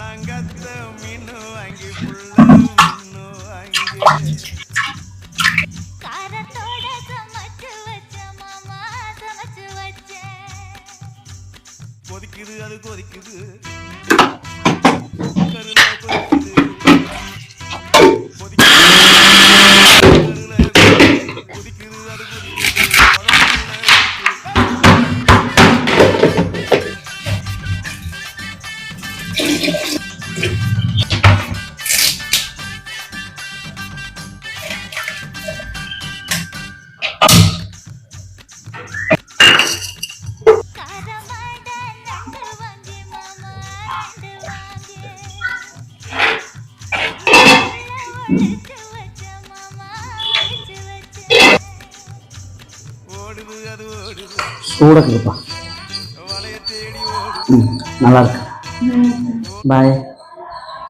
அங்கத்த மீனு வாங்கி புள்ள மீனு வாங்கி காரத்தோட சமைச்சு வச்ச மாமா சமைச்சு வச்ச கொதிக்குது அது கொதிக்குது கருளை கொதிக்குது கொதிக்குது கொதிக்குது அது சூடாக இருக்குப்பா. நல்லா இருக்கு. பாய்.